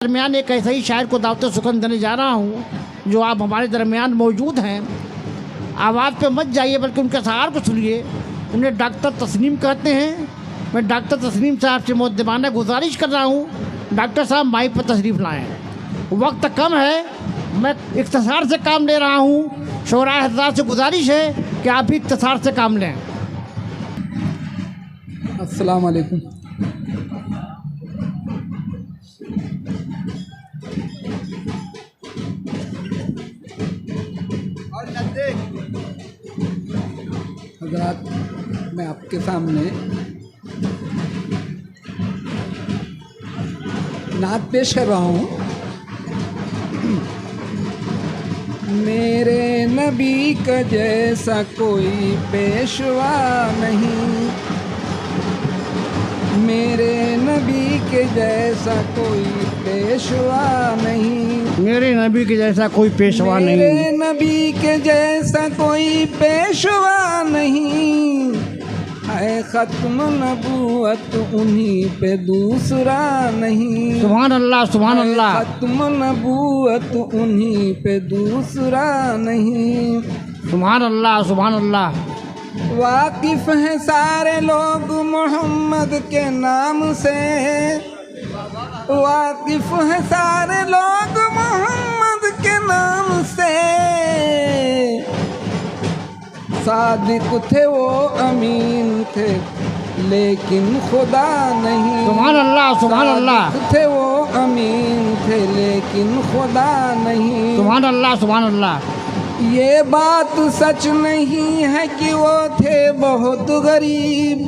दरमियान एक ऐसे ही शायर को दावत सुखन देने जा रहा हूँ जो आप हमारे दरमियान मौजूद हैं। आवाज़ पे मत जाइए बल्कि उनके सहार को सुनिए। उन्हें डॉक्टर तस्नीम कहते हैं। मैं डॉक्टर तस्नीम साहब से मुद्दबाना गुजारिश कर रहा हूँ, डॉक्टर साहब माइक पर तशरीफ़ लाएँ। वक्त कम है, मैं इख्तिसार से काम ले रहा हूँ। शोरा हज़रात से गुजारिश है कि आप भी इख्तिसार से काम लें। अस्सलाम वालेकुम। हज़रात, मैं आपके सामने नात पेश कर रहा हूँ। मेरे नबी का जैसा कोई पेशवा नहीं, मेरे नबी के जैसा कोई पेशवा नहीं, मेरे नबी के जैसा कोई पेशवा नहीं, मेरे नबी के जैसा कोई पेशवा नहीं। है ख़त्म नबूवत उन्हीं पे दूसरा नहीं। सुभान अल्लाह, सुभान अल्लाह। ख़त्म नबूवत उन्हीं पे दूसरा नहीं। सुभान अल्लाह, सुभान अल्लाह। वाकिफ़ हैं सारे लोग मोहम्मद के नाम से, वाकिफ़ हैं सारे लोग मोहम्मद के नाम से। सादिक थे वो, अमीन थे लेकिन खुदा नहीं। सुभान अल्लाह, सुभान अल्लाह। सादिक थे वो, अमीन थे लेकिन खुदा नहीं। सुभान अल्लाह, सुभान अल्लाह। ये बात सच नहीं है कि वो थे बहुत गरीब,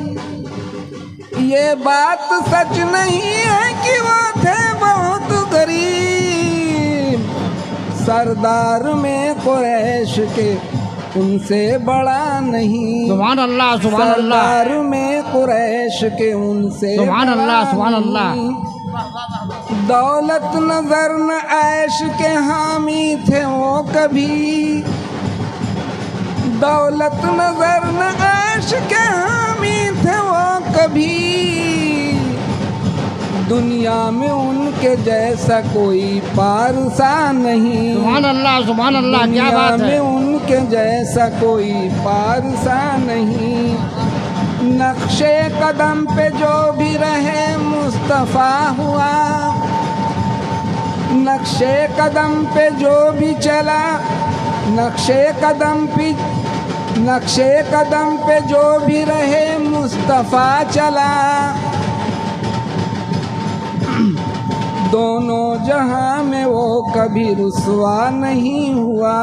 ये बात सच नहीं है कि वो थे बहुत गरीब। सरदार में कुरैश के उनसे बड़ा नहीं। सुभान अल्लाह, सुभान अल्लाह। सरदार में कुरैश के उनसे सुभान अल्लाह, सुभान अल्लाह। दौलत नजर न ऐश के हामी थे वो कभी, दौलत नजर न ऐश के हामी थे वो कभी। दुनिया में उनके जैसा कोई पारसा नहीं। सुभान अल्लाह, सुभान अल्लाह। क्या बात दुनिया है। में उनके जैसा कोई पारसा नहीं। नक्शे कदम पे जो भी रहे मुस्तफ़ा हुआ, नक्शे कदम पे जो भी चला, नक्शे कदम पे जो भी रहे मुस्तफ़ा चला। दोनों जहां में वो कभी रुसवा नहीं हुआ।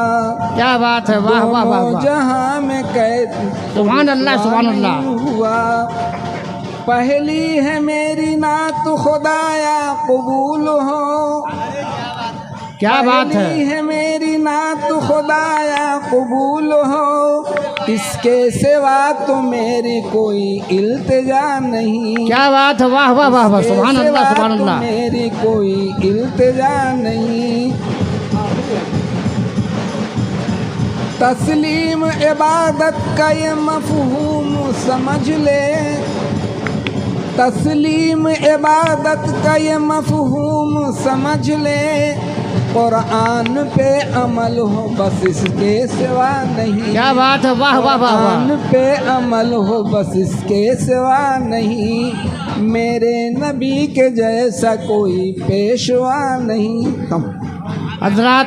क्या बात है, वाह वाह वाह वाह। जहां में कैद सुभान अल्लाह, सुभान अल्लाह। हुआ। पहली है मेरी नात खुदाया कबूल हो, क्या बात है। पहली है मेरी नात खुदाया कबूल हो। इसके सिवा तो मेरी कोई इल्तिजा नहीं। क्या बात है, वाह वाह वाह वाह। सुभान अल्लाह, सुभान तो अल्लाह। मेरी कोई इल्तिजा नहीं। तस्लीम इबादत का ये मफ़हूम समझ ले, तस्लीम इबादत का ये मफ़हूम समझ ले। कुरान पे अमल हो बस इसके सिवा नहीं। क्या बात है, वाह वाह वाह वाह। कुरान पे अमल हो बस इसके सिवा नहीं। मेरे नबी के जैसा कोई पेशवा नहीं। हज़रात